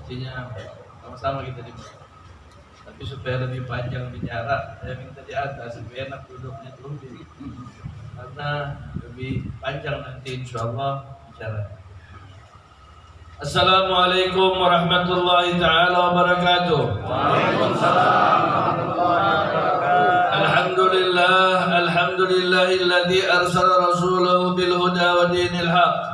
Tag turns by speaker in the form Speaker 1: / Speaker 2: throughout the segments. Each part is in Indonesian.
Speaker 1: mestinya sama-sama kita di bawah. Tapi supaya lebih panjang bicara, saya minta di atas supaya enak duduknya tuh karena lebih panjang nanti insyaallah bicara. Assalamualaikum warahmatullahi taala wabarakatuh.
Speaker 2: Waalaikumsalam warahmatullahi wabarakatuh.
Speaker 1: Alhamdulillahilladzi arsala rasulahu bil huda wa dinil haq.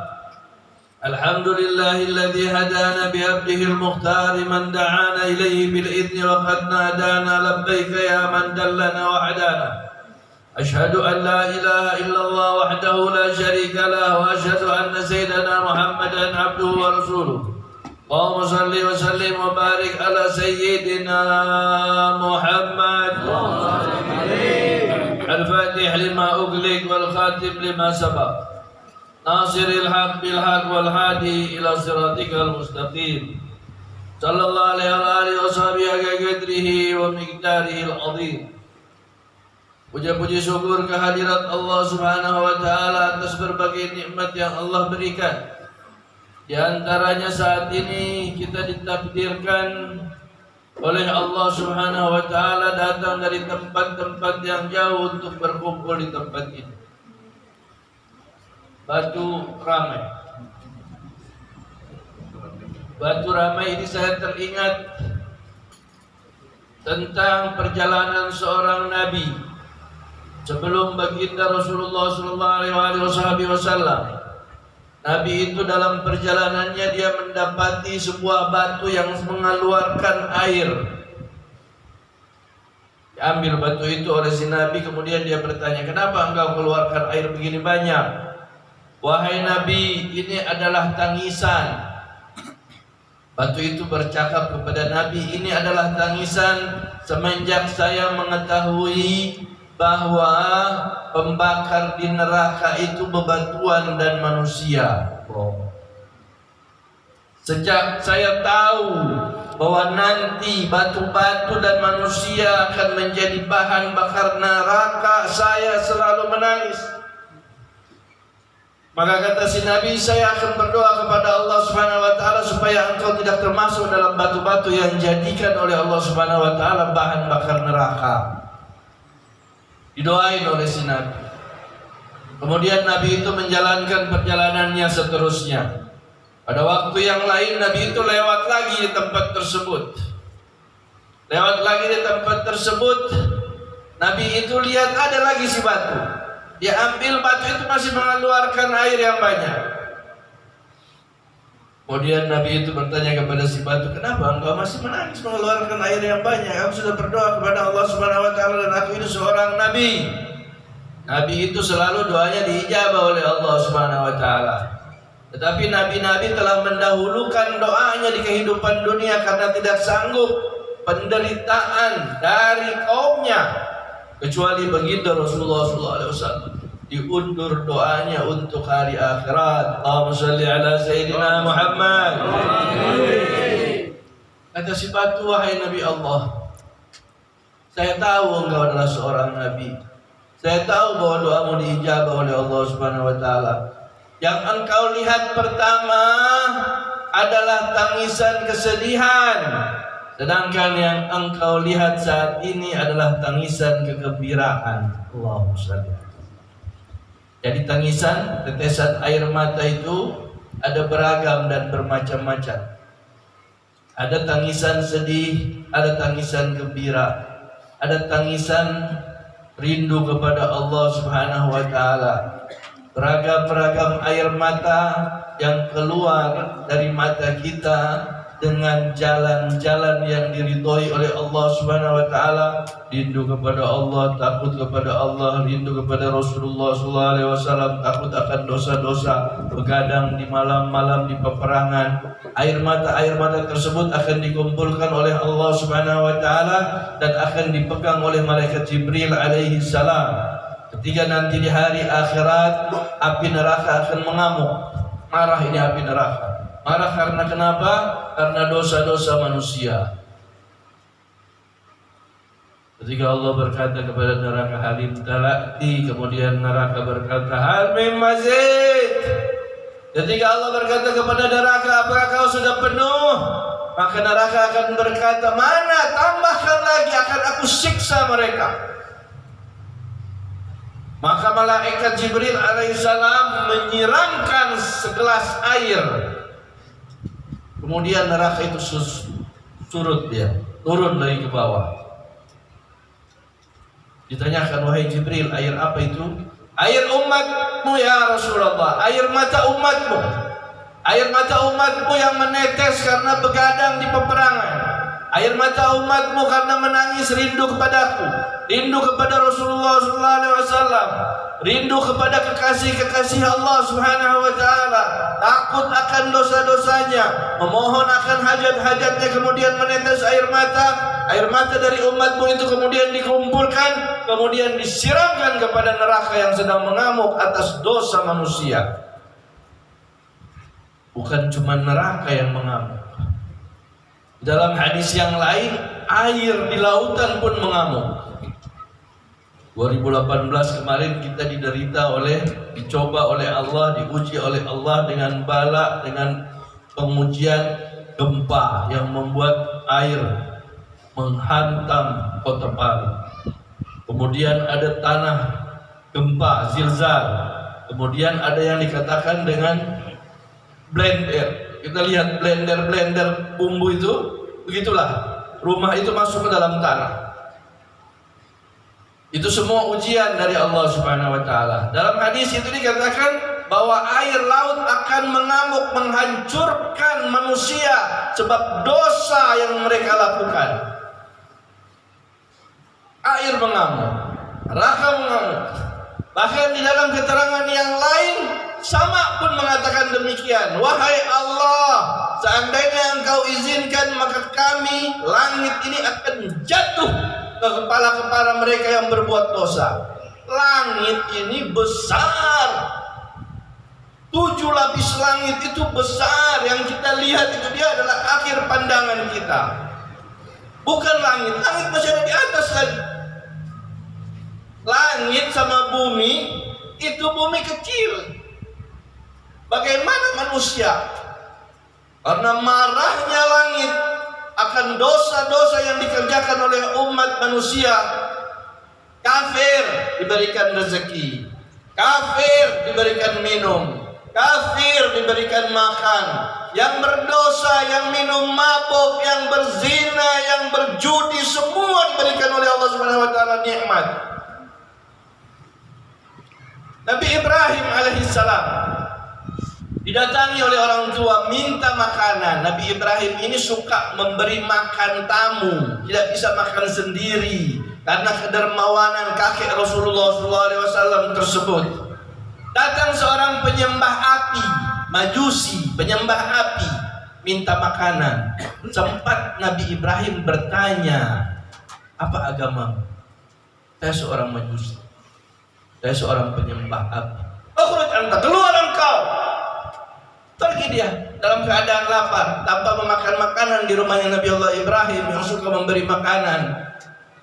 Speaker 1: Alhamdulillahilladzi hadana bi abdihi al-mukhtar man da'ana ilayhi bil idni wa qad nadana labbaika ya man dallana wa hadana. أشهد أن لا إله إلا الله وحده لا شريك له وأشهد أن سيدنا محمدا عبده ورسوله اللهم صل وسلم وبارك على سيدنا محمد الفاتح لما أغلق والخاتم لما سبق ناصر الحق بالحق والهادي إلى صراطك المستقيم صلى الله عليه وآله وصحبه قدره ومقداره العظيم. Puja-puji syukur kehadirat Allah Subhanahu wa taala atas berbagai nikmat yang Allah berikan. Di antaranya saat ini kita ditakdirkan oleh Allah Subhanahu wa taala datang dari tempat-tempat yang jauh untuk berkumpul di tempat ini. Batu Ramai. Batu Ramai ini saya teringat tentang perjalanan seorang nabi sebelum baginda Rasulullah SAW. Nabi itu dalam perjalanannya dia mendapati sebuah batu yang mengeluarkan air. Diambil batu itu oleh si Nabi, kemudian dia bertanya, kenapa engkau keluarkan air begini banyak? Wahai Nabi, ini adalah tangisan. Batu itu bercakap kepada Nabi, ini adalah tangisan semenjak saya mengetahui bahwa pembakar di neraka itu bebatuan dan manusia. Sejak saya tahu bahwa nanti batu-batu dan manusia akan menjadi bahan bakar neraka, saya selalu menangis. Maka kata si Nabi, saya akan berdoa kepada Allah Subhanahu wa taala supaya engkau tidak termasuk dalam batu-batu yang dijadikan oleh Allah Subhanahu wa taala bahan bakar neraka. Didoain oleh si Nabi. Kemudian Nabi itu menjalankan perjalanannya seterusnya. Pada waktu yang lain Nabi itu lewat lagi di tempat tersebut. Lewat lagi di tempat tersebut, Nabi itu lihat ada lagi si batu. Dia ambil batu itu masih mengeluarkan air yang banyak. Kemudian Nabi itu bertanya kepada si batu, kenapa engkau masih menangis mengeluarkan air yang banyak? Aku sudah berdoa kepada Allah Subhanahu wa taala dan aku ini seorang nabi. Nabi itu selalu doanya diijabah oleh Allah Subhanahu wa taala. Tetapi nabi-nabi telah mendahulukan doanya di kehidupan dunia karena tidak sanggup penderitaan dari kaumnya, kecuali baginda Rasulullah SAW. Diundur doanya untuk hari akhirat. Allahumma shalli ala Sayyidina Muhammad. Kata si batu, wahai Nabi Allah, saya tahu engkau adalah seorang Nabi. Saya tahu bahwa doamu diijabah oleh Allah Subhanahu wa taala. Yang engkau lihat pertama adalah tangisan kesedihan, sedangkan yang engkau lihat saat ini adalah tangisan kegembiraan. Allahumma shalli. Jadi tangisan, tetesan air mata itu ada beragam dan bermacam-macam. Ada tangisan sedih, ada tangisan gembira, ada tangisan rindu kepada Allah Subhanahu wa taala. Beragam-beragam air mata yang keluar dari mata kita dengan jalan-jalan yang diridhoi oleh Allah Subhanahu wa taala, rindu kepada Allah, takut kepada Allah, rindu kepada Rasulullah sallallahu alaihi wasallam, takut akan dosa-dosa, begadang di malam-malam di peperangan. Air mata tersebut akan dikumpulkan oleh Allah Subhanahu wa taala dan akan dipegang oleh malaikat Jibril alaihi salam. Ketika nanti di hari akhirat api neraka akan mengamuk. Marah ini api neraka. Marah karena kenapa? Karena dosa-dosa manusia. Ketika Allah berkata kepada neraka halim talati, kemudian neraka berkata hal min mazid. Ketika Allah berkata kepada neraka, apakah kau sudah penuh? maka neraka akan berkata, mana, tambahkan lagi, akan aku siksa mereka. Maka malaikat Jibril alaihissalam menyiramkan segelas air. Kemudian neraka itu surut dia, turun dari ke bawah. Ditanyakan, wahai Jibril, air apa itu? Air umatmu ya Rasulullah, air mata umatmu. Air mata umatmu yang menetes karena begadang di peperangan. Air mata umatmu karena menangis rindu kepadaku, rindu kepada Rasulullah SAW, rindu kepada kekasih-kekasih Allah Subhanahu wa Ta'ala, takut akan dosa-dosanya, memohon akan hajat-hajatnya, kemudian menetes air mata dari umatmu itu kemudian dikumpulkan, kemudian disiramkan kepada neraka yang sedang mengamuk atas dosa manusia. Bukan cuma neraka yang mengamuk. Dalam hadis yang lain, air di lautan pun mengamuk. 2018 kemarin kita dicoba oleh Allah, diuji oleh Allah dengan bala, dengan pengujian gempa yang membuat air menghantam kota Palu. Kemudian ada tanah gempa, zilzal. Kemudian ada yang dikatakan dengan blender. Kita lihat blender bumbu itu, begitulah rumah itu masuk ke dalam tanah. Itu semua ujian dari Allah Subhanahu wa Ta'ala. Dalam hadis itu dikatakan bahwa air laut akan mengamuk, menghancurkan manusia sebab dosa yang mereka lakukan. Air mengamuk, neraka mengamuk. Bahkan di dalam keterangan yang lain sama pun mengatakan demikian. Wahai Allah, seandainya Engkau izinkan, maka kami, langit ini akan jatuh ke kepala-kepala mereka yang berbuat dosa. Langit ini besar, 7 lapis langit itu besar. Yang kita lihat itu dia adalah akhir pandangan kita. Bukan langit masih ada di atas lagi. Langit sama bumi, itu bumi kecil. Bagaimana manusia? Karena marahnya langit akan dosa-dosa yang dikerjakan oleh umat manusia. Kafir diberikan rezeki, kafir diberikan minum, kafir diberikan makan. Yang berdosa, yang minum mabuk, yang berzina, yang berjudi, semua diberikan oleh Allah Subhanahu wa Ta'ala nikmat. Nabi Ibrahim alaihissalam didatangi oleh orang tua minta makanan. Nabi Ibrahim ini suka memberi makan tamu, tidak bisa makan sendiri karena kedermawanan kakek Rasulullah SAW tersebut. Datang seorang penyembah api, majusi, penyembah api, minta makanan. Sempat Nabi Ibrahim bertanya, apa agamamu? Saya seorang majusi, saya seorang penyembah api. Ukhruj anta, keluar engkau. Pergi dia dalam keadaan lapar, tanpa memakan makanan di rumahnya Nabi Allah Ibrahim yang suka memberi makanan.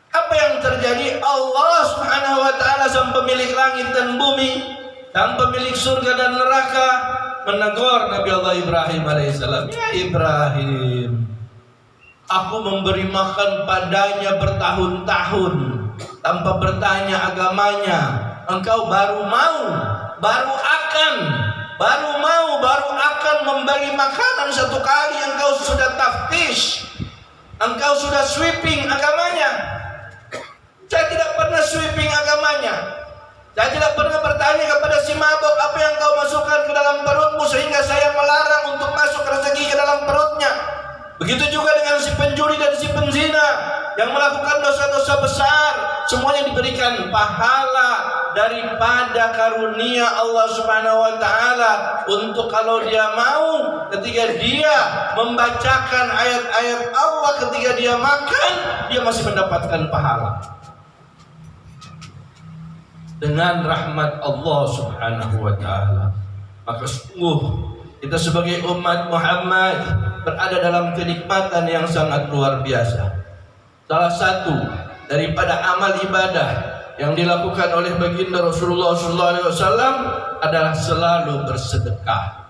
Speaker 1: Apa yang terjadi? Allah Subhanahu wa Ta'ala sang pemilik langit dan bumi, sang pemilik surga dan neraka, menegur Nabi Allah Ibrahim alaihissalam. Ya Ibrahim, aku memberi makan padanya bertahun-tahun tanpa bertanya agamanya. Engkau baru akan memberi makanan satu kali. Engkau sudah taftish, engkau sudah sweeping agamanya. Saya tidak pernah sweeping agamanya. Saya tidak pernah bertanya kepada si mabuk, apa yang kau masukkan ke dalam perutmu sehingga saya melarang untuk masuk rezeki ke dalam perutnya. Begitu juga dengan si pencuri dan si penzina yang melakukan dosa-dosa besar, semuanya diberikan pahala daripada karunia Allah Subhanahu wa Ta'ala untuk kalau dia mau, ketika dia membacakan ayat-ayat Allah, ketika dia makan, dia masih mendapatkan pahala dengan rahmat Allah Subhanahu wa Ta'ala. Maka sungguh kita sebagai umat Muhammad berada dalam kenikmatan yang sangat luar biasa. Salah satu daripada amal ibadah yang dilakukan oleh baginda Rasulullah SAW adalah selalu bersedekah.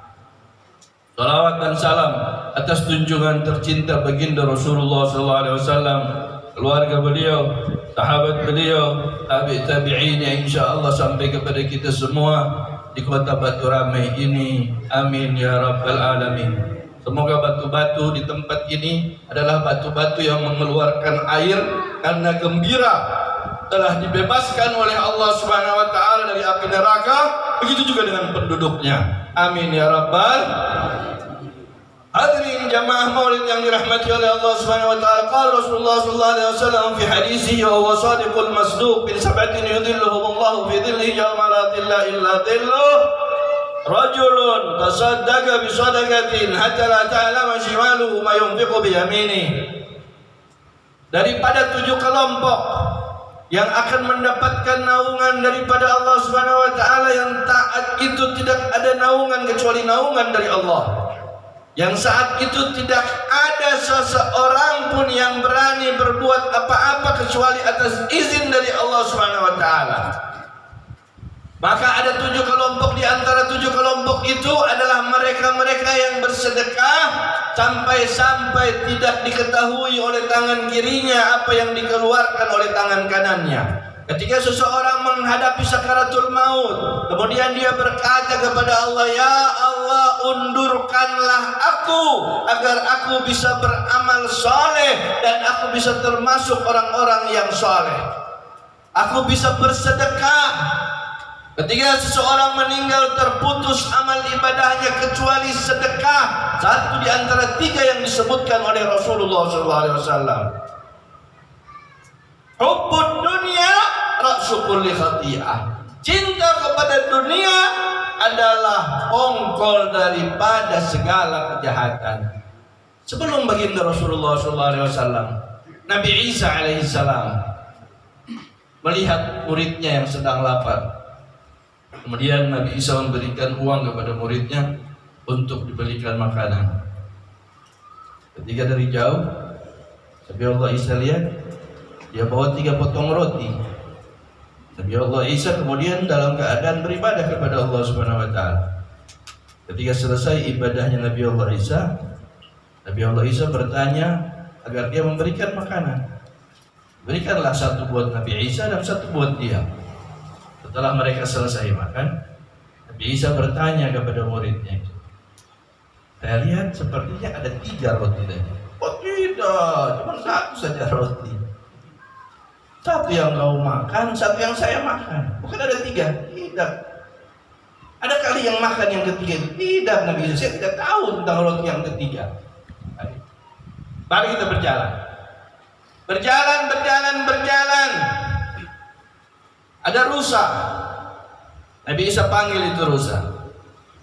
Speaker 1: Salawat dan salam atas junjungan tercinta baginda Rasulullah SAW, keluarga beliau, sahabat beliau, tabi'in yang insyaallah sampai kepada kita semua di kota Batu Ramai ini. Amin ya rabbal alamin. Semoga batu-batu di tempat ini adalah batu-batu yang mengeluarkan air karena gembira telah dibebaskan oleh Allah Subhanahu wa taala dari api neraka, begitu juga dengan penduduknya. Amin ya rabbal. Hadirin jamaah maulid yang dirahmati oleh Allah Subhanahu wa taala. Qala Rasulullah sallallahu alaihi wasallam fi hadisihi wa huwa shadiqul masduq bil sab'atin yudhilluhumullahu fi dhillihi yawma la dhilla illa dhilluh. Rajulun tasaddaqa bi sadaqatin hatta la ta'lama shimaluhu ma yunfiqu bi yaminihi. Daripada 7 kelompok yang akan mendapatkan naungan daripada Allah Subhanahu wa taala, yang taat itu tidak ada naungan kecuali naungan dari Allah. Yang saat itu tidak ada seseorang pun yang berani berbuat apa-apa kecuali atas izin dari Allah Subhanahu wa taala. Maka ada 7 kelompok, di antara 7 kelompok itu adalah mereka-mereka yang bersedekah sampai-sampai tidak diketahui oleh tangan kirinya apa yang dikeluarkan oleh tangan kanannya. Ketika seseorang menghadapi sakaratul maut, kemudian dia berkata kepada Allah, "Ya Allah, undurkanlah aku agar aku bisa beramal soleh dan aku bisa termasuk orang-orang yang soleh. Aku bisa bersedekah." Ketika seseorang meninggal terputus amal ibadahnya kecuali sedekah, satu di antara 3 yang disebutkan oleh Rasulullah SAW. Hubbud dunya ra'su kulli khati'ah. Cinta kepada dunia adalah pongkol daripada segala kejahatan. Sebelum baginda Rasulullah SAW, Nabi Isa alaihissalam melihat muridnya yang sedang lapar. Kemudian Nabi Isa memberikan uang kepada muridnya untuk dibelikan makanan. Ketika dari jauh, Nabi Allah Isa lihat, dia bawa 3 potong roti. Nabi Allah Isa kemudian dalam keadaan beribadah kepada Allah Subhanahu wa taala. Ketika selesai ibadahnya Nabi Allah Isa bertanya agar dia memberikan makanan. Berikanlah 1 buat Nabi Isa dan 1 buat dia. Setelah mereka selesai makan, Nabi Isa bertanya kepada muridnya itu, "Saya lihat sepertinya ada 3 roti tadi." "Oh tidak, cuma 1 saja roti. 1 yang kau makan, 1 yang saya makan. Bukan ada 3." "Tidak." "Ada kali yang makan yang ketiga?" "Tidak Nabi Isa, saya tidak tahu tentang roti yang ketiga." Mari kita berjalan. Berjalan. Ada rusa. Nabi Isa panggil itu rusa.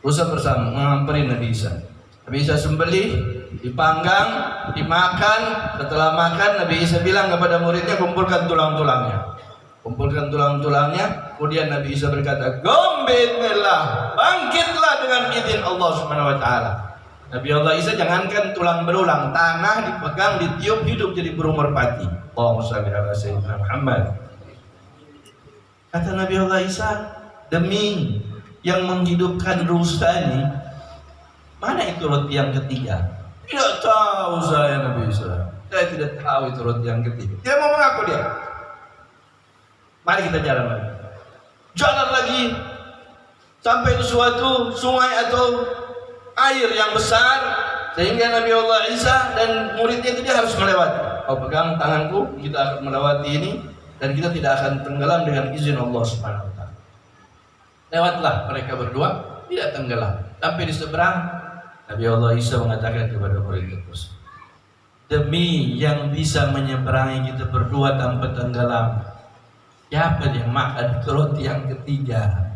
Speaker 1: Rusa bersama menghampiri Nabi Isa. Nabi Isa sembelih, dipanggang, dimakan. Setelah makan, Nabi Isa bilang kepada muridnya, "Kumpulkan tulang-tulangnya." Kumpulkan tulang-tulangnya. Kemudian Nabi Isa berkata, "Gombetlah, bangkitlah dengan izin Allah Subhanahu wa taala." Nabi Allah Isa jangankan tulang berulang, tanah dipegang, ditiup, hidup jadi burung merpati. Allahumma shalli ala sayyidina Muhammad. Kata Nabi Allah Isa, "Demi yang menghidupkan rusa ini, mana itu roti yang ketiga?" "Tidak tahu saya Nabi Isa. Saya tidak tahu itu roti yang ketiga." Dia mau mengaku dia. Mari kita jalan lagi. Jalan lagi sampai ke suatu sungai atau air yang besar, sehingga Nabi Allah Isa dan muridnya itu dia harus melewati. "Kau pegang tanganku, kita akan melewati ini. Dan kita tidak akan tenggelam dengan izin Allah Subhanahu wa taala." Lewatlah mereka berdua, tidak tenggelam. Sampai di seberang, Nabi Allah Isa mengatakan kepada murid tersebut, "Demi yang bisa menyeberangi kita berdua tanpa tenggelam, siapa yang makan roti yang ketiga?"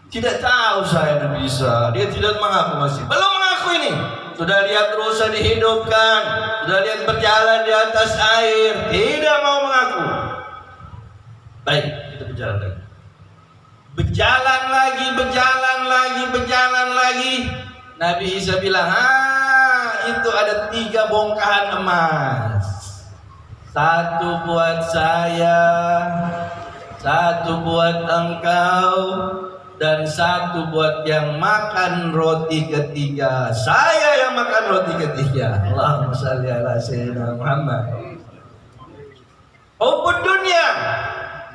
Speaker 1: Tidak tahu saya Nabi Isa. Dia tidak mengaku masih. Belum mengaku ini. Sudah lihat rusa dihidupkan, sudah lihat berjalan di atas air, tidak mau mengaku. Baik, kita berjalan lagi. Berjalan lagi. Nabi Isa bilang, itu ada 3 bongkahan emas. 1 buat saya, 1 buat engkau, dan satu buat yang makan roti ketiga. Saya yang makan roti ketiga. Allahumma shalli ala sayyidina Muhammad. Hubbud dunia,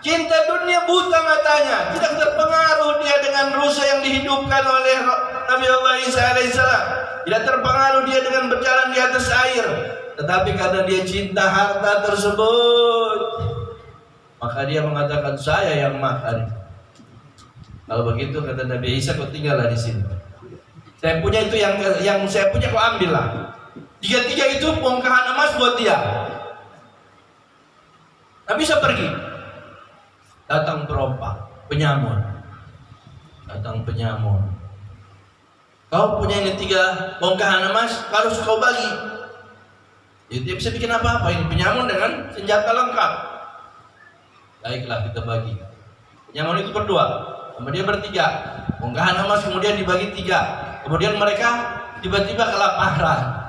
Speaker 1: cinta dunia buta matanya, tidak terpengaruh dia dengan rusa yang dihidupkan oleh Nabi Allah Isa alaihissalam, tidak terpengaruh dia dengan berjalan di atas air, tetapi karena dia cinta harta tersebut, maka dia mengatakan saya yang makan. Kalau begitu kata Nabi Isa, kau tinggallah di sini. Saya punya itu yang saya punya kau ambillah. Tiga-tiga itu bongkahan emas buat dia. Nabi Isa pergi. Datang perompak, penyamun. Datang penyamun. Kau punya ini 3 bongkahan emas, harus kau bagi. Jadi dia bisa bikin apa-apa, ini penyamun dengan senjata lengkap. Baiklah, kita bagi. Penyamun itu berdua, kemudian bertiga. Bongkahan emas kemudian dibagi 3. Kemudian mereka tiba-tiba kelaparan.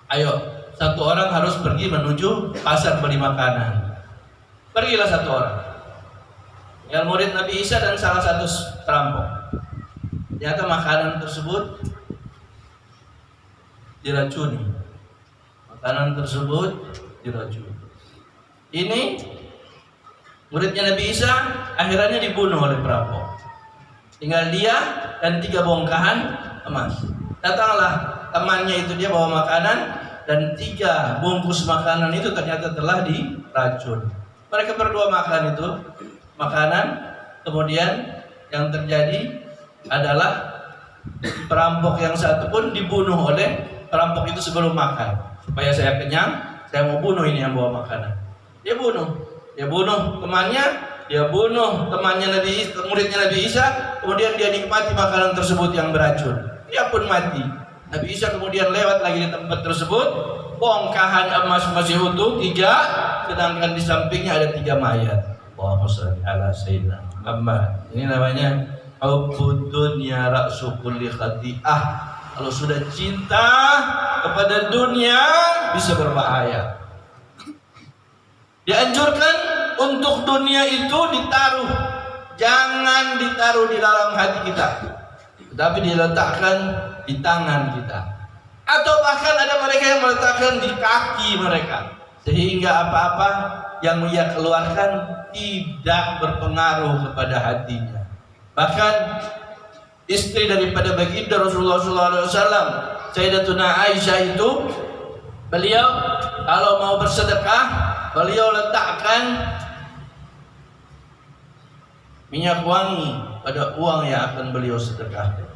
Speaker 1: Ayo, satu orang harus pergi menuju pasar beli makanan. Pergilah satu orang, yang murid Nabi Isa dan salah satu perampok. Ternyata makanan tersebut diracuni. Makanan tersebut diracuni. Ini muridnya Nabi Isa akhirnya dibunuh oleh perampok. Tinggal dia dan 3 bongkahan emas. Datanglah temannya itu, dia bawa makanan dan 3 bungkus makanan itu ternyata telah diracun. Mereka berdua makan itu makanan, kemudian yang terjadi adalah perampok yang satu pun dibunuh oleh perampok itu sebelum makan. Supaya saya kenyang, saya mau bunuh ini yang bawa makanan. Dia bunuh temannya, dia bunuh temannya muridnya Nabi Isa, kemudian dia nikmati makanan tersebut yang beracun. Dia pun mati. Nabi Isa kemudian lewat lagi di tempat tersebut, bongkahan emas masih utuh 3, sedangkan di sampingnya ada 3 mayat. Allahumma shalli ala sayyidina Muhammad. Ini namanya hubbud dunya ra'su kulli khati'ah. Kalau sudah cinta kepada dunia bisa berbahaya. Dianjurkan untuk dunia itu ditaruh, jangan ditaruh di dalam hati kita, tetapi diletakkan di tangan kita. Atau bahkan ada mereka yang meletakkan di kaki mereka, sehingga apa-apa yang ia keluarkan tidak berpengaruh kepada hatinya. Bahkan istri daripada baginda Rasulullah SAW, Sayyidatuna Aisyah itu, beliau kalau mau bersedekah, beliau letakkan minyak wangi pada uang yang akan beliau sedekahkan.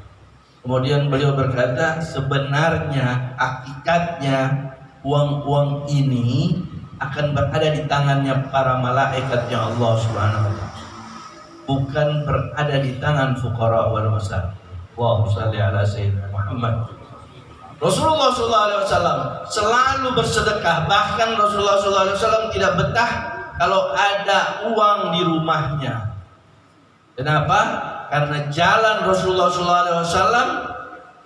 Speaker 1: Kemudian beliau berkata, sebenarnya hakikatnya uang-uang ini akan berada di tangannya para malaikatnya Allah Subhanahu wa taala, bukan berada di tangan fuqara wal masakin. Allahumma shalli ala sayyidina Muhammad. Rasulullah SAW selalu bersedekah, bahkan Rasulullah SAW tidak betah kalau ada uang di rumahnya. Kenapa? Karena jalan Rasulullah SAW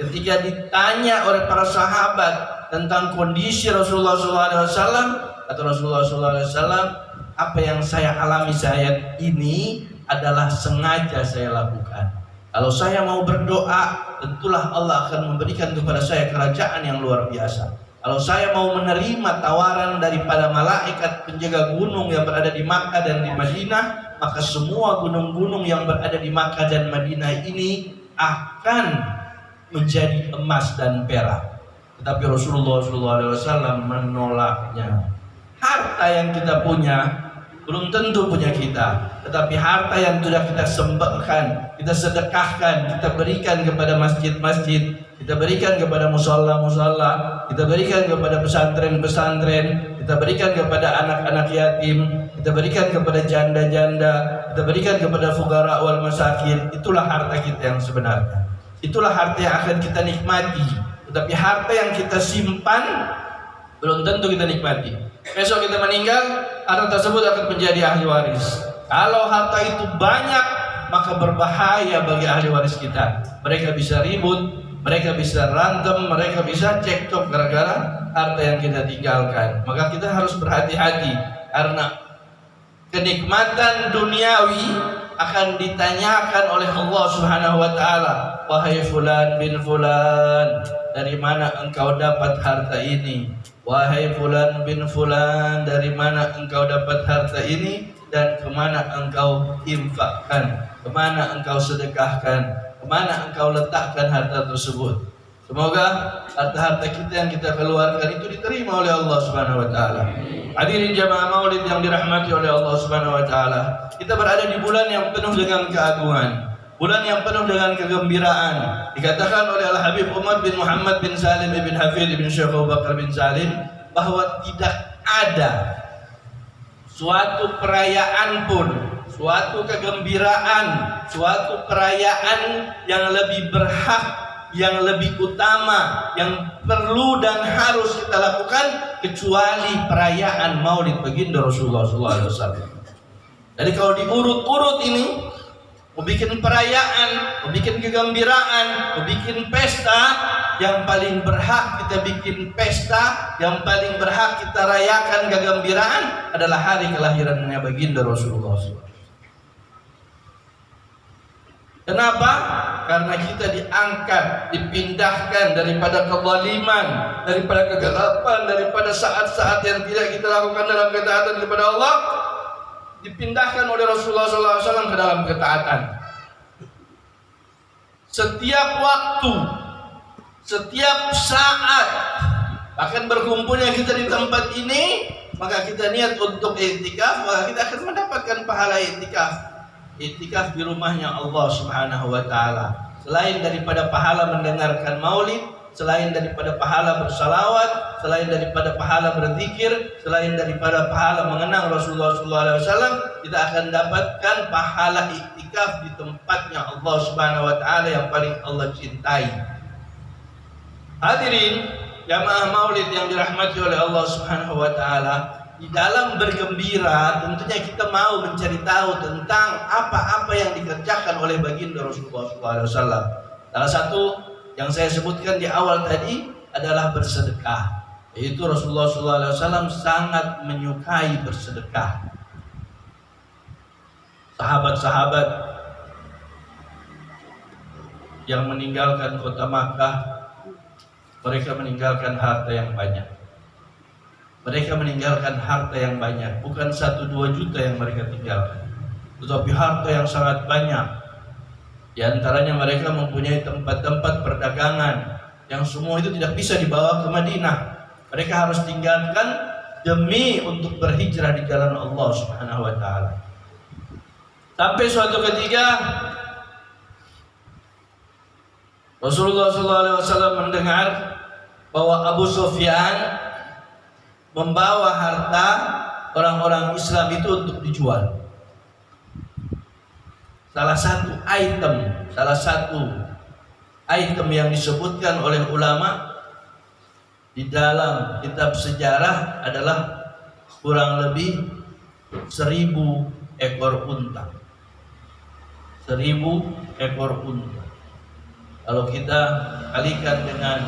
Speaker 1: ketika ditanya oleh para sahabat tentang kondisi Rasulullah SAW, kata Rasulullah SAW, apa yang saya alami saat ini adalah sengaja saya lakukan. Kalau saya mau berdoa, tentulah Allah akan memberikan kepada saya kerajaan yang luar biasa. Kalau saya mau menerima tawaran daripada malaikat penjaga gunung yang berada di Makkah dan di Madinah, maka semua gunung-gunung yang berada di Makkah dan Madinah ini akan menjadi emas dan perak. Tetapi Rasulullah SAW menolaknya. Harta yang kita punya belum tentu punya kita, tetapi harta yang sudah kita sembahkan, kita sedekahkan, kita berikan kepada masjid-masjid, kita berikan kepada musalla-musalla, kita berikan kepada pesantren-pesantren, kita berikan kepada anak-anak yatim, kita berikan kepada janda-janda, kita berikan kepada fuqara wal masakin. Itulah harta kita yang sebenarnya. Itulah harta yang akan kita nikmati. Tetapi harta yang kita simpan belum tentu kita nikmati. Besok kita meninggal, harta tersebut akan menjadi ahli waris. Kalau harta itu banyak, maka berbahaya bagi ahli waris kita. Mereka bisa ribut, mereka bisa rantem, mereka bisa cekcok gara-gara harta yang kita tinggalkan. Maka kita harus berhati-hati, karena kenikmatan duniawi akan ditanyakan oleh Allah Subhanahu wa taala, wahai fulan bin fulan, dari mana engkau dapat harta ini? Wahai fulan bin fulan, dari mana engkau dapat harta ini dan kemana engkau infakkan, kemana engkau sedekahkan, kemana engkau letakkan harta tersebut? Semoga harta-harta kita yang kita keluarkan itu diterima oleh Allah Subhanahu wa taala. Hadirin jamaah maulid yang dirahmati oleh Allah Subhanahu wa taala. Kita berada di bulan yang penuh dengan keagungan, bulan yang penuh dengan kegembiraan. Dikatakan oleh Al-Habib Umar bin Muhammad bin Salim bin Hafidh bin Syekh Abu Bakar bin Salim bahwa tidak ada suatu perayaan pun, suatu kegembiraan, suatu perayaan yang lebih berhak, yang lebih utama, yang perlu dan harus kita lakukan kecuali perayaan Maulid baginda Rasulullah SAW. Jadi kalau diurut-urut ini, mau bikin perayaan, mau bikin kegembiraan, mau bikin pesta, yang paling berhak kita bikin pesta, yang paling berhak kita rayakan kegembiraan adalah hari kelahirannya baginda Rasulullah SAW. Kenapa? Karena kita diangkat, dipindahkan daripada kezaliman, daripada kegelapan, daripada saat-saat yang tidak kita lakukan dalam ketaatan kepada Allah, dipindahkan oleh Rasulullah SAW ke dalam ketaatan. Setiap waktu, setiap saat, bahkan berkumpulnya kita di tempat ini, maka kita niat untuk iktikaf, maka kita akan mendapatkan pahala iktikaf. Iktikaf di rumahnya Allah Subhanahu wa taala. Selain daripada pahala mendengarkan maulid, selain daripada pahala bersalawat, selain daripada pahala berzikir, selain daripada pahala mengenang Rasulullah SAW, kita akan dapatkan pahala iktikaf di tempatnya Allah Subhanahu wa taala yang paling Allah cintai. Hadirin jamaah maulid yang dirahmati oleh Allah Subhanahu wa taala, di dalam bergembira tentunya kita mau mencari tahu tentang apa-apa yang dikerjakan oleh baginda Rasulullah SAW. Salah satu yang saya sebutkan di awal tadi adalah bersedekah, yaitu Rasulullah SAW sangat menyukai bersedekah. Sahabat-sahabat yang meninggalkan kota Makkah, mereka meninggalkan harta yang banyak. Mereka meninggalkan harta yang banyak, bukan 1-2 juta yang mereka tinggalkan, tetapi harta yang sangat banyak. Di antaranya mereka mempunyai tempat-tempat perdagangan yang semua itu tidak bisa dibawa ke Madinah. Mereka harus tinggalkan demi untuk berhijrah di jalan Allah Subhanahu wa taala. Sampai suatu ketika Rasulullah SAW mendengar bahwa Abu Sufyan membawa harta orang-orang Islam itu untuk dijual. Salah satu item yang disebutkan oleh ulama di dalam kitab sejarah adalah kurang lebih 1000 ekor unta. 1000 ekor unta. Kalau kita kalikan dengan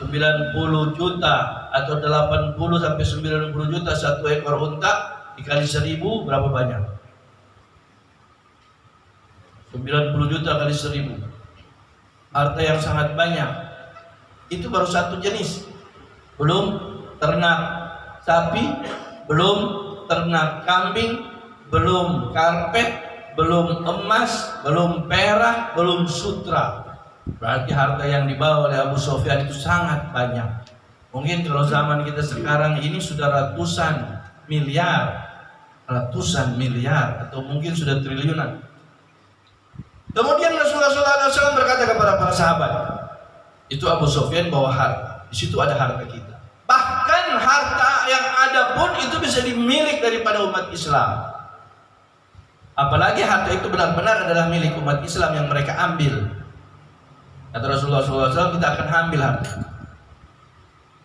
Speaker 1: 90 juta atau 80 sampai 90 juta satu ekor unta dikali 1000 berapa banyak? 90 juta kali 1000. Harta yang sangat banyak. Itu baru satu jenis. Belum ternak sapi, belum ternak kambing, belum karpet, belum emas, belum perak, belum sutra. Berarti harta yang dibawa oleh Abu Sufyan itu sangat banyak. Mungkin kalau zaman kita sekarang ini sudah ratusan miliar atau mungkin sudah triliunan. Kemudian Rasulullah SAW berkata kepada para sahabat, itu Abu Sufyan bawa harta, di situ ada harta kita. Bahkan harta yang ada pun itu bisa dimiliki daripada umat Islam. Apalagi harta itu benar-benar adalah milik umat Islam yang mereka ambil. Kata Rasulullah SAW, kita akan ambil harta.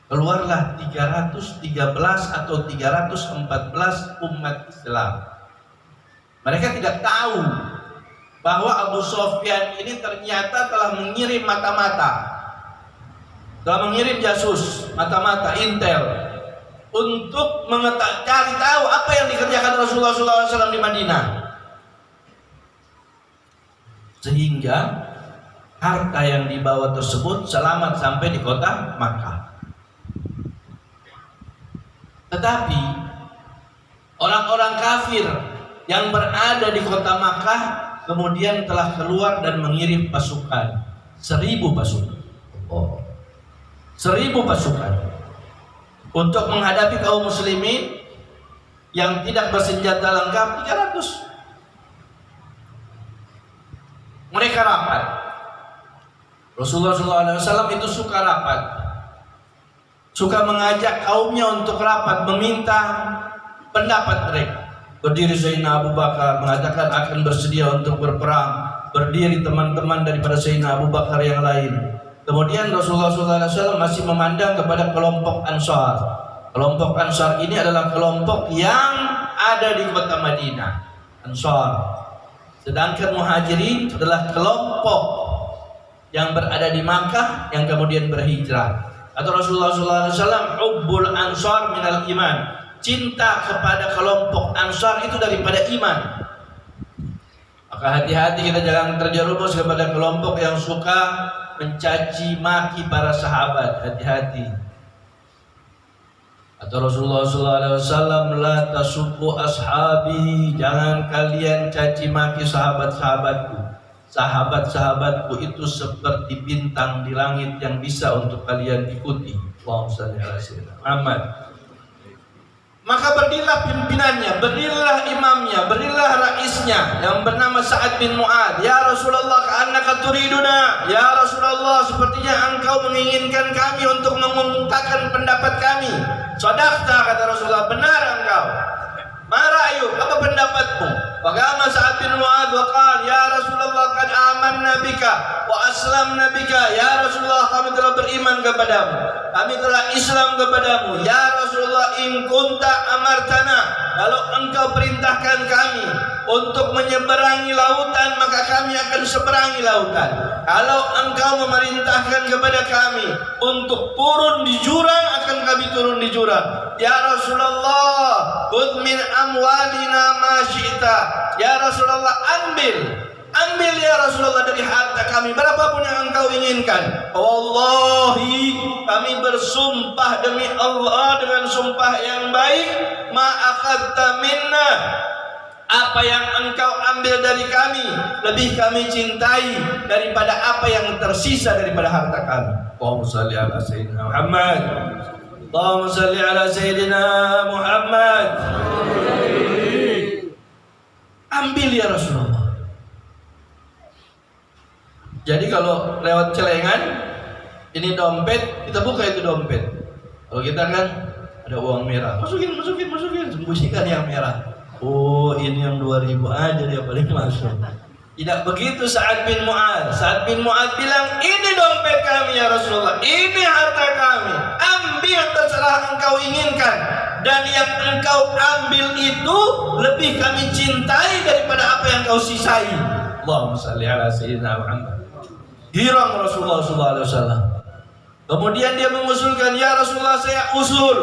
Speaker 1: Keluarlah 313 atau 314 umat Islam. Mereka tidak tahu bahwa Abu Sufyan ini ternyata telah mengirim mata-mata, telah mengirim jasus, mata-mata intel untuk cari tahu apa yang dikerjakan Rasulullah SAW di Madinah. sehingga harta yang dibawa tersebut selamat sampai di kota Makkah. Tetapi orang-orang kafir yang berada di kota Makkah kemudian telah keluar dan mengirim pasukan 1000 pasukan. 1000 pasukan untuk menghadapi kaum muslimin yang tidak bersenjata lengkap 300. Mereka rapat. Rasulullah SAW itu suka rapat, suka mengajak kaumnya untuk rapat, meminta pendapat mereka. Berdiri Sayyidina Abu Bakar mengatakan akan bersedia untuk berperang. Berdiri teman-teman daripada Sayyidina Abu Bakar yang lain. Kemudian Rasulullah SAW masih memandang kepada kelompok Ansar. Kelompok Ansar ini adalah kelompok yang ada di kota Madinah, Ansar. Sedangkan Muhajirin adalah kelompok yang berada di Makkah yang kemudian berhijrah. Atau Rasulullah SAW, hubbul ansar minal iman, cinta kepada kelompok Ansar itu daripada iman. Maka hati-hati kita jangan terjerumus kepada kelompok yang suka mencaci maki para sahabat. Hati-hati. Atau Rasulullah SAW, la tasubbu ashabi, jangan kalian caci maki sahabat-sahabatku. Sahabat-sahabatku itu seperti bintang di langit yang bisa untuk kalian ikuti. Allahumma shalli ala sayyidina Muhammad. Maka berdirilah pimpinannya, berdirilah imamnya, berdirilah raisnya yang bernama Sa'ad bin Mu'adz. Ya Rasulullah, ka'annaka turiduna. Ya Rasulullah, sepertinya engkau menginginkan kami untuk mengungkapkan pendapat kami. Shadaqta, kata Rasulullah, benar engkau. Ma ra'yuk, apa pendapatmu? Bagaimana Sa'ad bin Mu'adz waqal, ya Rasulullah, qad amanna bika wa aslamna bika. Ya Rasulullah, kami telah beriman kepadamu, kami telah Islam kepadamu. Ya Rasulullah, in kunta amartana, kalau engkau perintahkan kami untuk menyeberangi lautan, maka kami akan seberangi lautan. Kalau engkau memerintahkan kepada kami untuk turun di jurang, akan kami turun di jurang. Ya Rasulullah, khudh min amwalina ma syi'ta. Ya Rasulullah, ambil ya Rasulullah dari harta kami berapapun yang engkau inginkan. Wallahi, kami bersumpah demi Allah dengan sumpah yang baik, ma akhadta minna, apa yang engkau ambil dari kami lebih kami cintai daripada apa yang tersisa daripada harta kami. Allahumma shalli ala sayyidina Muhammad. Allahumma shalli ala sayyidina Muhammad. Ambil ya Rasulullah. Jadi kalau lewat celengan, ini dompet, kita buka itu dompet. Kalau kita kan ada uang merah, masukin, sembunyikan yang merah. Oh, ini yang 2000 aja dia paling masuk. Tidak begitu Sa'ad bin Mu'adz. Sa'ad bin Mu'adz bilang, ini dompet kami ya Rasulullah, ini harta kami. Ambil terserah engkau inginkan. Dan yang engkau ambil itu lebih kami cintai daripada apa yang kau sisai. Allahumma shalli ala sayyidina Muhammad. Girang Rasulullah SAW. Kemudian dia mengusulkan, ya Rasulullah, saya usul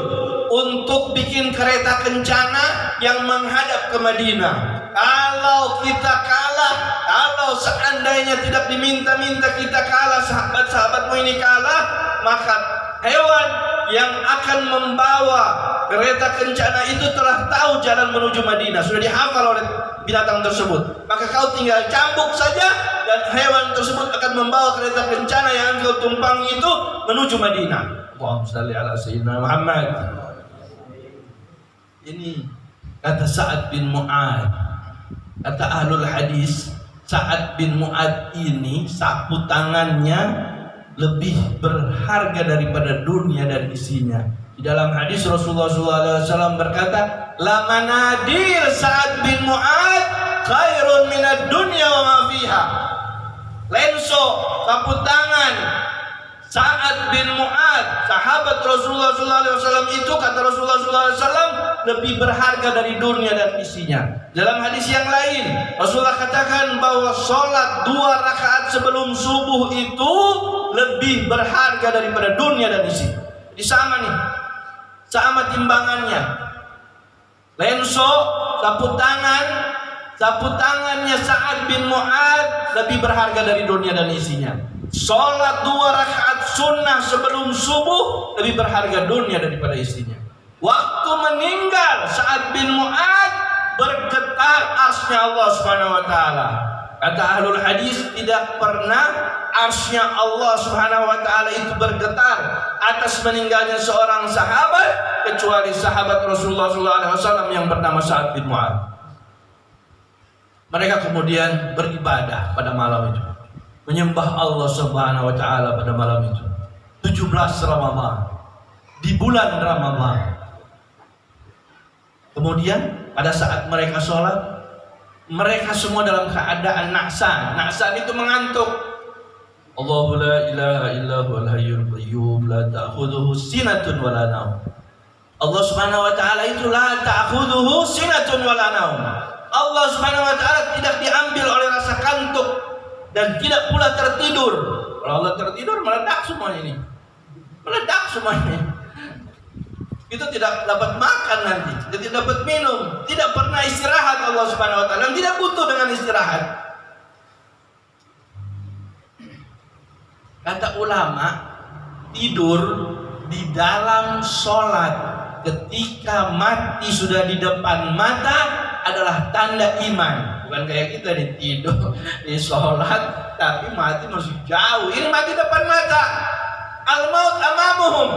Speaker 1: untuk bikin kereta kencana yang menghadap ke Madinah. Kalau kita kalah, kalau seandainya tidak diminta-minta kita kalah, sahabat-sahabatmu ini kalah, maka hewan yang akan membawa kereta kencana itu telah tahu jalan menuju Madinah, sudah dihafal oleh binatang tersebut. Maka kau tinggal cambuk saja dan hewan tersebut akan membawa kereta kencana yang kau tumpangi itu menuju Madinah. Allahumma shalli ala sayyidina Muhammad. Ini kata Sa'ad bin Mu'adz. Kata ahlul hadis, Sa'ad bin Mu'adz ini sapu tangannya lebih berharga daripada dunia dan isinya. Di dalam hadis Rasulullah SAW berkata, la manadir Sa'ad bin Mu'adz khairun minad dunya wa ma fiha. Lenso, sapu tangan Sa'ad bin Mu'adz, sahabat Rasulullah SAW itu, kata Rasulullah SAW, lebih berharga dari dunia dan isinya. Dalam hadis yang lain, Rasulullah katakan bahwa sholat 2 rakaat sebelum subuh itu lebih berharga daripada dunia dan isi. Jadi sama nih, sama timbangannya. Lenso, sapu tangan, sapu tangannya Sa'ad bin Mu'adz lebih berharga dari dunia dan isinya. Sholat 2 rakaat sunnah sebelum subuh lebih berharga dunia daripada isinya. Waktu meninggal Sa'ad bin Mu'adz bergetar arsy-Nya Allah Subhanahu wa taala. Kata ahlul hadis, tidak pernah arsy-Nya Allah Subhanahu wa taala itu bergetar atas meninggalnya seorang sahabat kecuali sahabat Rasulullah SAW yang bernama Sa'ad bin Mu'adz. Mereka kemudian beribadah pada malam itu, menyembah Allah Subhanahu wa taala pada malam itu. 17 Ramadan, di bulan Ramadan. Kemudian pada saat mereka sholat, mereka semua dalam keadaan naksan. Naksan itu mengantuk. Allahu la ilaha illa huwal hayyul qayyum la ta'khudhuhu sinatun wa la naum. Allah Subhanahu wa taala itu la ta'khudhuhu sinatun wa la naum. Allah Subhanahu wa taala tidak diambil oleh rasa kantuk dan tidak pula tertidur. Kalau Allah tertidur meledak semuanya ini. Meledak semuanya. Itu tidak dapat makan nanti, tidak dapat minum, tidak pernah istirahat Allah Subhanahu wa taala, tidak butuh dengan istirahat. Kata ulama, tidur di dalam sholat ketika mati sudah di depan mata adalah tanda iman. Bukan kayak kita di tidur di sholat tapi mati masih jauh. Ini mati depan mata. Al-maut amamuhum.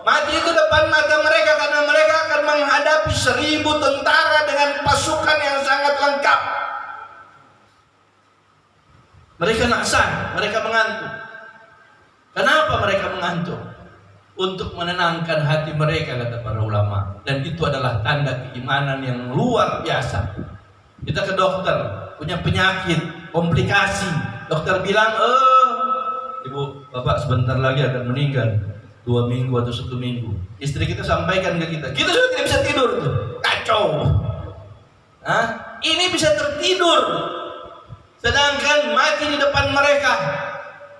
Speaker 1: Mati itu depan mata mereka karena mereka akan menghadapi 1000 tentara dengan pasukan yang sangat lengkap. Mereka naksan, mereka mengantuk. Kenapa mereka mengantuk? Untuk menenangkan hati mereka, kata para ulama. Dan itu adalah tanda keimanan yang luar biasa. Kita ke dokter, punya penyakit, komplikasi. Dokter bilang, ibu, bapak sebentar lagi akan meninggal. 2 minggu atau 1 minggu. Istri kita sampaikan ke kita sudah tidak bisa tidur tuh, kacau. Ini bisa tertidur, sedangkan mati di depan mereka.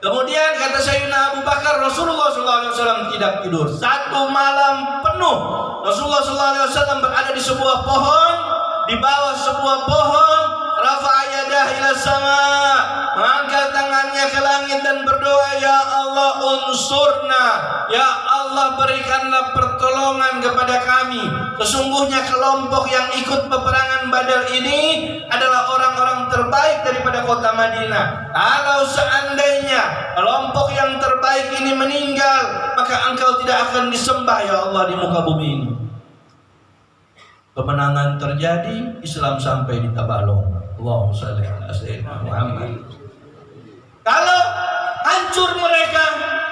Speaker 1: Kemudian kata Sayyidina Abu Bakar, Rasulullah SAW tidak tidur 1 malam penuh. Rasulullah SAW berada di sebuah pohon, di bawah sebuah pohon, rafa'a yadah ila sama, mengangkat tangannya ke langit dan berdoa, ya Allah unsurna, ya Allah berikanlah pertolongan kepada kami. Sesungguhnya kelompok yang ikut peperangan Badar ini adalah orang-orang terbaik daripada kota Madinah. Kalau seandainya kelompok yang terbaik ini meninggal, maka engkau tidak akan disembah ya Allah di muka bumi ini. Kemenangan terjadi, Islam sampai di Tabalong. Allahumma shalli ala sayyidina Muhammad. Kalau hancur mereka,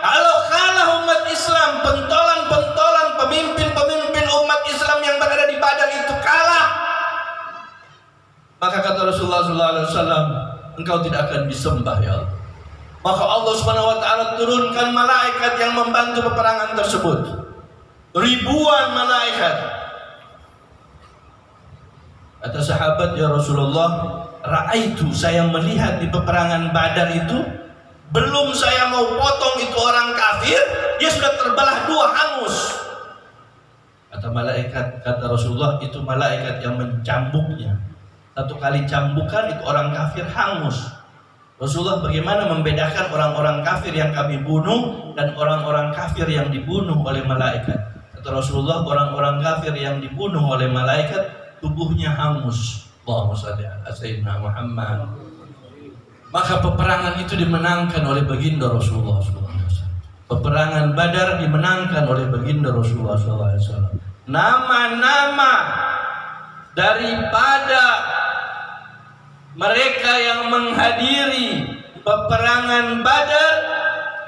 Speaker 1: kalau kalah umat Islam, pentolan-pentolan pemimpin-pemimpin umat Islam yang berada di Badar itu kalah, maka kata Rasulullah SAW, engkau tidak akan disembah ya Allah. Maka Allah Subhanahu wa taala turunkan malaikat yang membantu peperangan tersebut. Ribuan malaikat. Kata sahabat, ya Rasulullah, ra'aitu, saya melihat di peperangan Badar itu, belum saya mau potong itu orang kafir, dia sudah terbelah 2 hangus. Kata malaikat, kata Rasulullah, itu malaikat yang mencambuknya. 1 kali cambukan itu orang kafir hangus. Rasulullah bagaimana membedakan orang-orang kafir yang kami bunuh dan orang-orang kafir yang dibunuh oleh malaikat? Kata Rasulullah, orang-orang kafir yang dibunuh oleh malaikat tubuhnya hangus. Allahumma shalli ala sayyidina Muhammad. Maka peperangan itu dimenangkan oleh baginda Rasulullah SAW. Peperangan Badar dimenangkan oleh baginda Rasulullah SAW. Nama-nama daripada mereka yang menghadiri peperangan Badar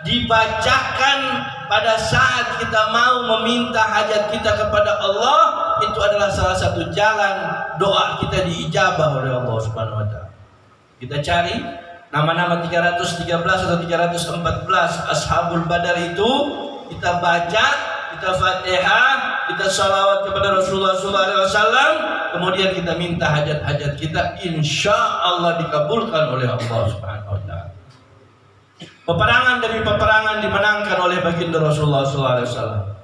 Speaker 1: dibacakan pada saat kita mau meminta hajat kita kepada Allah. Itu adalah salah satu jalan doa kita diijabah oleh Allah Subhanahu wa taala. Kita cari nama-nama 313 atau 314 Ashabul Badar itu, kita baca, kita Fatihah, kita salawat kepada Rasulullah SAW, kemudian kita minta hajat-hajat kita, insya Allah dikabulkan oleh Allah Subhanahu wa taala. Peperangan demi peperangan dimenangkan oleh baginda Rasulullah SAW.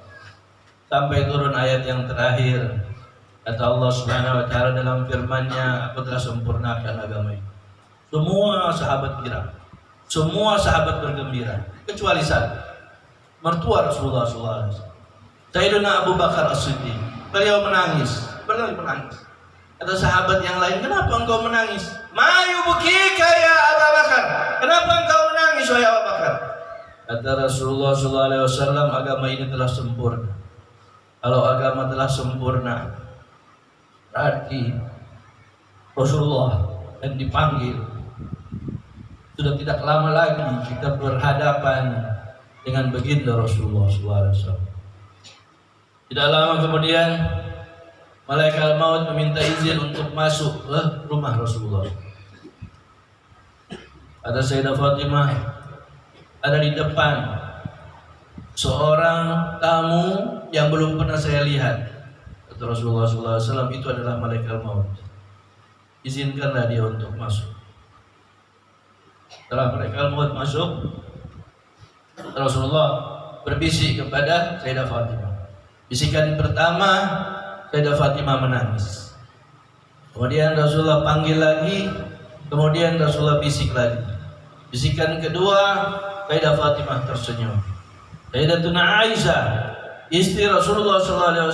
Speaker 1: Sampai turun ayat yang terakhir, Kata Allah Subhanahu wa taala dalam firman-Nya, aku telah sempurnakan agama ini. Semua sahabat girang, semua sahabat bergembira, kecuali satu, mertua Rasulullah SAW, Sayyidina Abu Bakar As-Siddiq. Beliau menangis. Kata sahabat yang lain, kenapa engkau menangis? Ma yubkika ya Abu Bakar? Kenapa engkau menangis wahai Abu Bakar? Kata Rasulullah SAW, agama ini telah sempurna. Kalau agama telah sempurna, berarti Rasulullah yang dipanggil. Sudah tidak lama lagi kita berhadapan dengan baginda Rasulullah SAW. Tidak lama kemudian malaikat maut meminta izin untuk masuk ke rumah Rasulullah. Ada Sayyidah Fatimah ada di depan, seorang tamu yang belum pernah saya lihat. Kata Rasulullah SAW, itu adalah malaikat maut. Izinkanlah dia untuk masuk. Setelah malaikat maut masuk, Rasulullah berbisik kepada Sayyidah Fatimah. Bisikan pertama, Sayyidah Fatimah menangis. Kemudian Rasulullah panggil lagi, kemudian Rasulullah bisik lagi. Bisikan kedua, Sayyidah Fatimah tersenyum. Sayyidatuna Aisyah, istri Rasulullah SAW,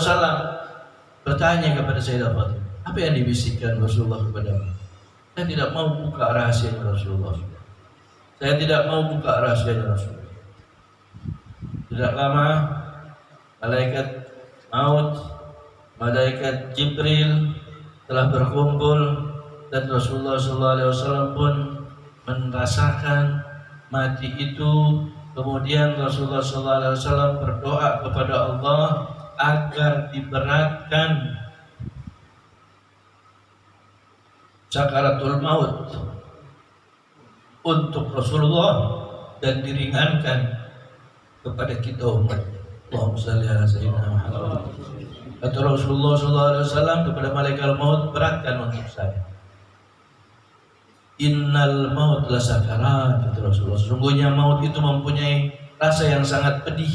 Speaker 1: bertanya kepada Sayyidah Fatimah, apa yang dibisikkan Rasulullah kepadamu? Saya tidak mau buka rahasia Rasulullah. Saya tidak mau buka rahasia Rasulullah. Tidak lama, malaikat maut, malaikat Jibril telah berkumpul dan Rasulullah SAW pun merasakan mati itu. Kemudian Rasulullah SAW berdoa kepada Allah agar diberatkan sakaratul maut untuk Rasulullah dan diringankan kepada kita umat. Allahumma shalli ala sayyidina Muhammad. Kata Rasulullah SAW kepada malaikat maut, beratkan untuk saya. Innal maut la sakarat, kata Rasulullah. Sesungguhnya maut itu mempunyai rasa yang sangat pedih.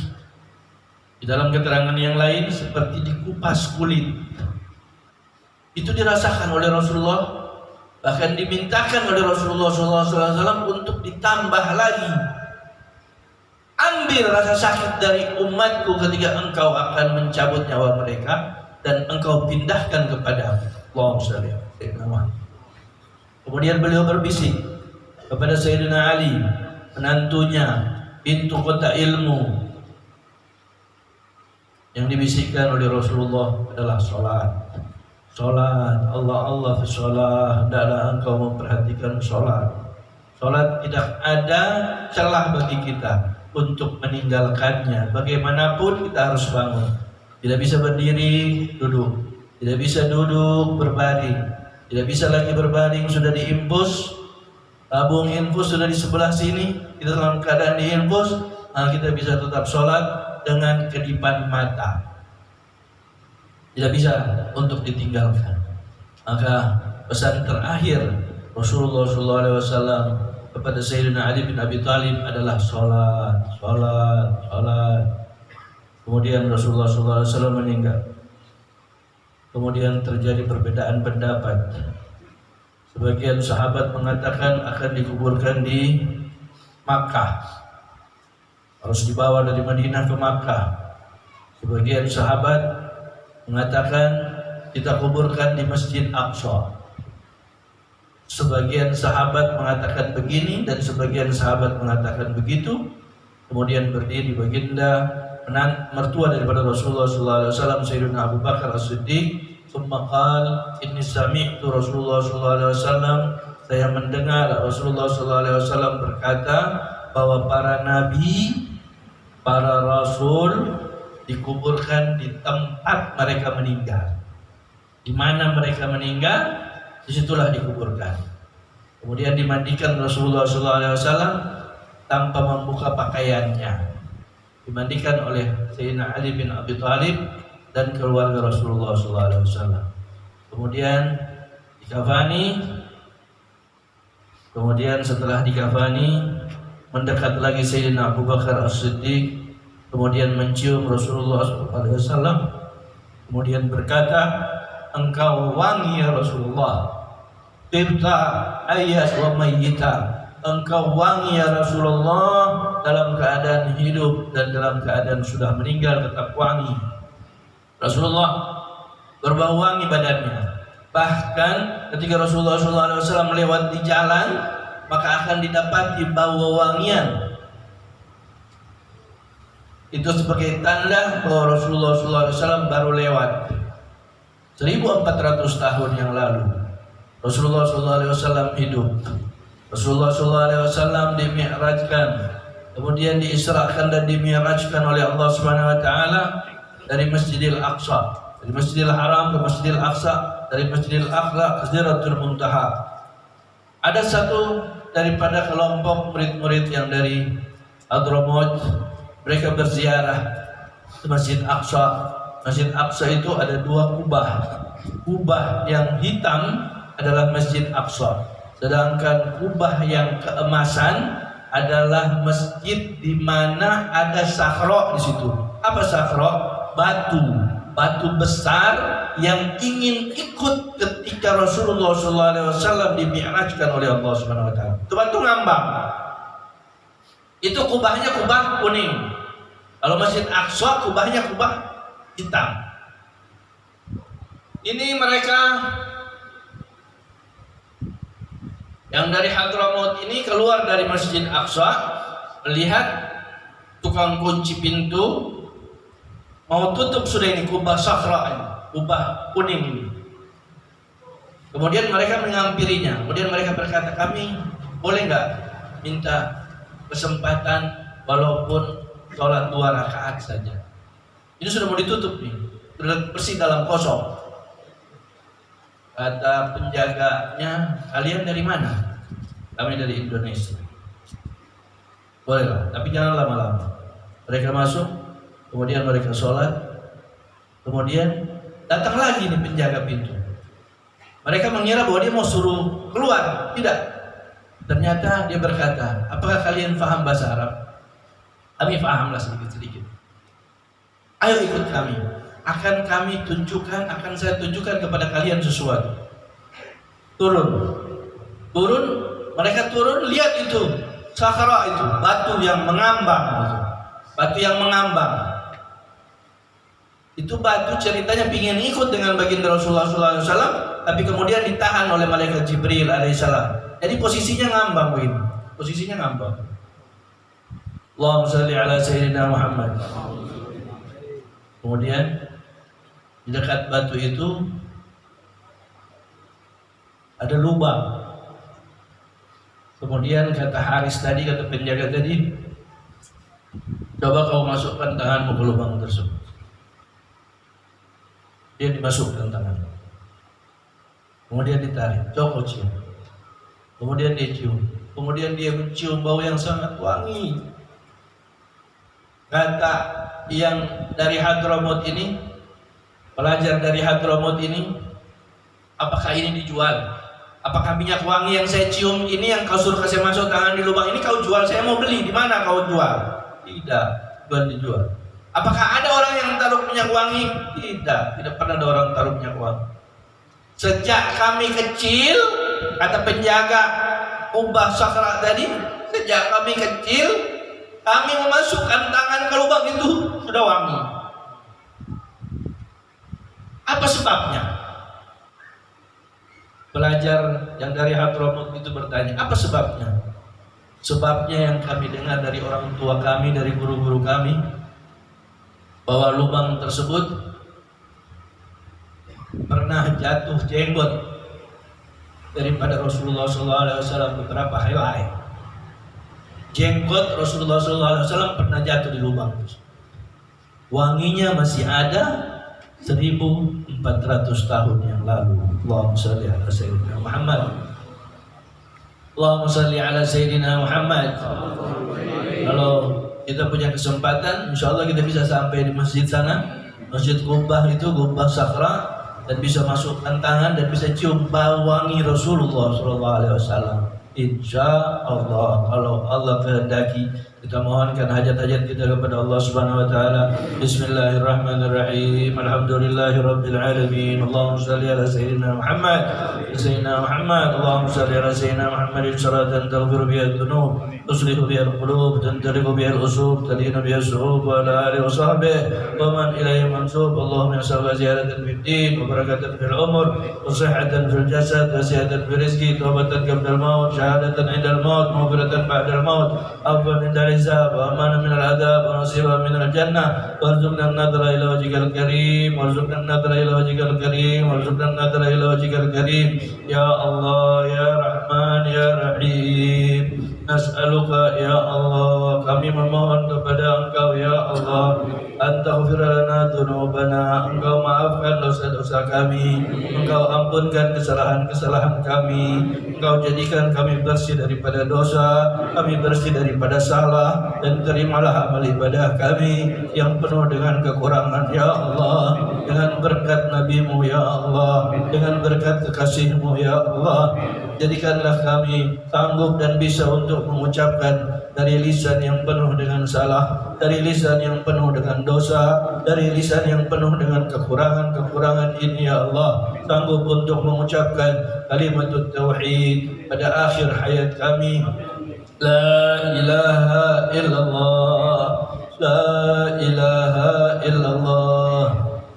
Speaker 1: Di dalam keterangan yang lain seperti dikupas kulit. Itu dirasakan oleh Rasulullah. Bahkan dimintakan oleh Rasulullah SAW untuk ditambah lagi. Ambil rasa sakit dari umatku ketika engkau akan mencabut nyawa mereka dan engkau pindahkan kepada Allahumma shalli ala sayyidina Muhammad. Kemudian beliau berbisik kepada Sayyidina Ali, menantunya, pintu kota ilmu. Yang dibisikkan oleh Rasulullah adalah sholat. Sholat, Allah fi sholat. Hendaklah engkau memperhatikan sholat. Sholat tidak ada celah bagi kita untuk meninggalkannya. Bagaimanapun kita harus bangun. Tidak bisa berdiri, duduk. Tidak bisa duduk, berbaring. Tidak bisa lagi berbaring, sudah diinfus. Tabung infus sudah di sebelah sini. Kita dalam keadaan diinfus, kita bisa tetap sholat dengan kedipan mata. Tidak bisa untuk ditinggalkan. Maka pesan terakhir Rasulullah SAW kepada Sayyidina Ali bin Abi Thalib adalah sholat, sholat, sholat. Kemudian Rasulullah SAW meninggal. Kemudian terjadi perbedaan pendapat. Sebagian sahabat mengatakan akan dikuburkan di Makkah, harus dibawa dari Madinah ke Makkah. Sebagian sahabat mengatakan kita kuburkan di Masjid Aqsa. Sebagian sahabat mengatakan begini dan sebagian sahabat mengatakan begitu. Kemudian berdiri baginda mertua daripada Rasulullah SAW, Sayyidina Abu Bakar As-Siddiq. Tsumma qala inni sami'tu Rasulullah SAW, saya mendengar Rasulullah SAW berkata bahwa para nabi, para rasul dikuburkan di tempat mereka meninggal. Di mana mereka meninggal, disitulah dikuburkan. Kemudian dimandikan Rasulullah SAW tanpa membuka pakaiannya. Dimandikan oleh Sayyidina Ali bin Abi Thalib dan keluarga Rasulullah SAW. Kemudian dikafani. Kemudian setelah dikafani, mendekat lagi Sayyidina Abu Bakar As-Siddiq. Kemudian mencium Rasulullah SAW. Kemudian berkata, engkau wangi ya Rasulullah. Tibta ayat wa mayyita, engkau wangi ya Rasulullah dalam keadaan hidup dan dalam keadaan sudah meninggal tetap wangi. Rasulullah berbau wangi badannya. Bahkan ketika Rasulullah SAW melewati di jalan, maka akan didapati bau wangian. Itu sebagai tanda bahwa Rasulullah SAW baru lewat 1400 tahun yang lalu. Rasulullah SAW hidup. Rasulullah SAW dimi'rajkan, kemudian diisrakan dan dimi'rajkan oleh Allah Subhanahu Wa Taala dari Masjidil Aqsa, dari Masjidil Haram ke Masjidil Aqsa, dari Masjidil Aqsa ke Sidratul Muntaha. Ada satu daripada kelompok murid-murid yang dari Hadramaut, mereka berziarah ke Masjid Aqsa. Masjid Aqsa itu ada dua kubah. Kubah yang hitam adalah Masjid Aqsa, sedangkan kubah yang keemasan adalah masjid di mana ada sakhra di situ. Apa sakhra? Batu besar yang ingin ikut ketika Rasulullah SAW dimi'rajkan oleh Allah Subhanahu Wa Taala. Itu batu ngambang. Itu kubahnya kubah kuning. Kalau Masjid Aqsa kubahnya kubah hitam. Ini mereka yang dari Hadramaut ini keluar dari Masjid Aqsa, melihat tukang kunci pintu mau tutup sudah ini kubah sakhra, kubah kuning ini. Kemudian mereka menghampirinya. Kemudian mereka berkata, kami boleh nggak minta kesempatan walaupun sholat 2 rakaat saja. Ini sudah mau ditutup nih, sudah bersih dalam kosong. Kata penjaganya, kalian dari mana? Kami dari Indonesia. Bolehlah, tapi jangan lama-lama. Mereka masuk, kemudian mereka sholat, kemudian datang lagi nih penjaga pintu. Mereka mengira bahwa dia mau suruh keluar, tidak. Ternyata dia berkata, apakah kalian paham bahasa Arab? Kami pahamlah sedikit-sedikit. Ayo ikut kami. Akan saya tunjukkan kepada kalian sesuatu. Turun, mereka turun, lihat itu sakhra, itu batu yang mengambang. Itu batu ceritanya pingin ikut dengan baginda Rasulullah SAW, tapi kemudian ditahan oleh malaikat Jibril alaihissalam. Jadi posisinya ngambang begini, Allahumma shalli ala sayyidina Muhammad. Kemudian di dekat batu itu ada lubang. Kemudian kata penjaga tadi, coba kau masukkan tanganmu ke lubang tersebut. Dia dimasukkan tangannya. Kemudian ditarik, coba cium. Kemudian dia cium. Kemudian dia mencium bau yang sangat wangi. Kata yang dari Hadramaut ini, pelajar dari Hadramaut ini, apakah ini dijual? Apakah minyak wangi yang saya cium ini yang kau suruh kasih masuk tangan di lubang ini kau jual? Saya mau beli, di mana kau jual? Tidak, bukan dijual. Apakah ada orang yang taruh minyak wangi? Tidak pernah ada orang taruh minyak wangi. Sejak kami kecil, kata penjaga kubah sakhra tadi, sejak kami kecil, kami memasukkan tangan ke lubang itu sudah wangi. Apa sebabnya? Pelajar yang dari Hadramaut itu bertanya, apa sebabnya? Sebabnya yang kami dengar dari orang tua kami, dari guru-guru kami, bahwa lubang tersebut pernah jatuh jenggot daripada Rasulullah SAW beberapa helai. Jenggot Rasulullah SAW pernah jatuh di lubang. Wanginya masih ada 1400 tahun yang lalu. Allahumma shalli ala sayyidina Muhammad. Allahumma shalli ala sayyidina Muhammad. Kalau kita punya kesempatan, insyaallah kita bisa sampai di masjid sana, Masjid Qubbah itu, Qubbah Sakhra, dan bisa masukkan tangan dan bisa cium bau wangi Rasulullah SAW. Insya Allah, kalau Allah kehendaki Kita mohonkan hajat-hajat kita kepada Allah Subhanahu wa taala. Bismillahirrahmanirrahim. Alhamdulillahirabbil alamin. Allahumma shalli ala sayyidina Muhammad. Sayyidina Muhammad. Allahumma shalli ala sayyidina Muhammadin salatan taghfiru biha ad-dunub, tuslihu biha al-qulub, tantariqu biha al-usub, talinu biha as-su'ub, wa ala alihi wa sahbihi wa man ilayhi mansub. Allahumma nas'aluka ziyadatan fid din wa barakatan fil umur wa sihhatan fil jasad wa sihhatan fil rizqi, tawbatan qabla al-maut, syahadatan 'inda al-maut, maghfiratan ba'da al-maut, afwan 'inda الحساب وأمانا من العذاب ونصيبا من الجنة وارزقنا النظر إلى وجهك الكريم وارزقنا النظر إلى وجهك الكريم وارزقنا النظر إلى وجهك الكريم يا الله يا رحمن يا رحيم nas'aluka ya Allah, kami memohon kepada Engkau ya Allah, antaghfir lana dzunubana, Engkau maafkan dosa-dosa kami, Engkau ampunkan kesalahan-kesalahan kami, Engkau jadikan kami bersih daripada dosa, kami bersih daripada salah, dan terimalah amal ibadah kami yang penuh dengan kekurangan ya Allah, dengan berkat Nabi-Mu ya Allah, dengan berkat kekasih-Mu ya Allah. Jadikanlah kami sanggup dan bisa untuk mengucapkan dari lisan yang penuh dengan salah, dari lisan yang penuh dengan dosa, dari lisan yang penuh dengan kekurangan-kekurangan ini ya Allah, sanggup untuk mengucapkan kalimatut tauhid pada akhir hayat kami. La ilaha illallah, la ilaha illallah,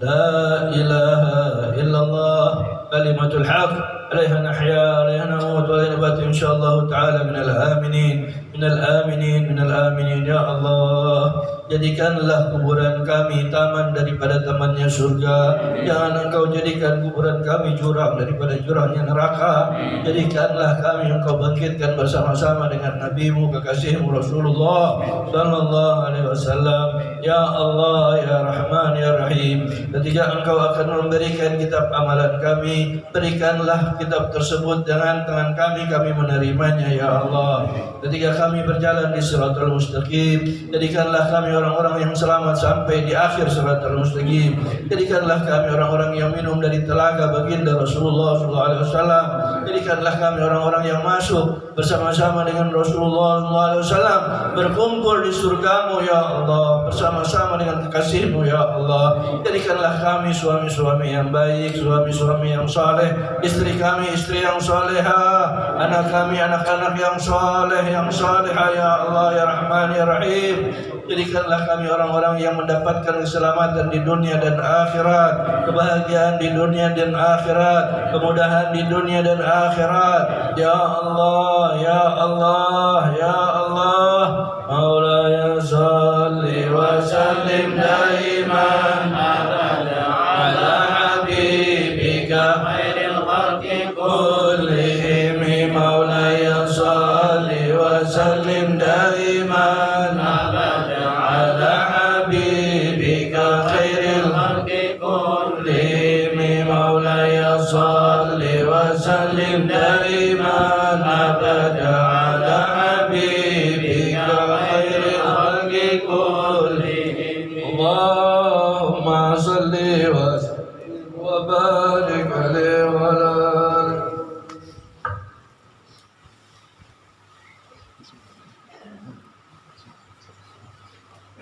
Speaker 1: la ilaha illallah, kalimatul haq. عليها نحيا عليها نموت وعليها نبات إن شاء الله تعالى من الآمنين من الآمنين من الآمنين ya Allah. Jadikanlah kuburan kami taman daripada tamannya surga. Jangan Engkau jadikan kuburan kami jurang daripada jurangnya neraka. Jadikanlah kami Engkau bangkitkan bersama-sama dengan Nabi-Mu, kekasih-Mu Rasulullah sallallahu alaihi wasallam. Ya Allah ya Rahman ya Rahim. Ketika Engkau akan memberikan kitab amalan kami, berikanlah kitab tersebut dengan tangan kami menerimanya ya Allah. Ketika kami berjalan di Shiratal Mustaqim, jadikanlah kami orang-orang yang selamat sampai di akhir Shiratal Mustaqim. Jadikanlah kami orang-orang yang minum dari telaga baginda Rasulullah sallallahu alaihi wasallam. Jadikanlah kami orang-orang yang masuk bersama-sama dengan Rasulullah sallallahu alaihi wasallam, berkumpul di surga-Mu ya Allah, bersama-sama dengan kekasih-Mu ya Allah. Jadikanlah kami suami-suami yang baik, suami-suami yang saleh, istri kami istri yang salehah, anak kami anak-anak yang saleh, yang salehah ya Allah ya Rahman ya Rahim. Jadikanlah kami orang-orang yang mendapatkan keselamatan di dunia dan akhirat, kebahagiaan di dunia dan akhirat, kemudahan di dunia dan akhirat. Ya Allah, ya Allah, ya Allah. Maulaya salli wa sallim daiman abada ala habibika khairil khalqi kullihim. Maulaya salli wa sallim daiman abada ala habibika khairil khalqi kullihim. Maulaya salli wa sallim daiman abada ala habibika khairil khalqi kullihim. Allahumma salli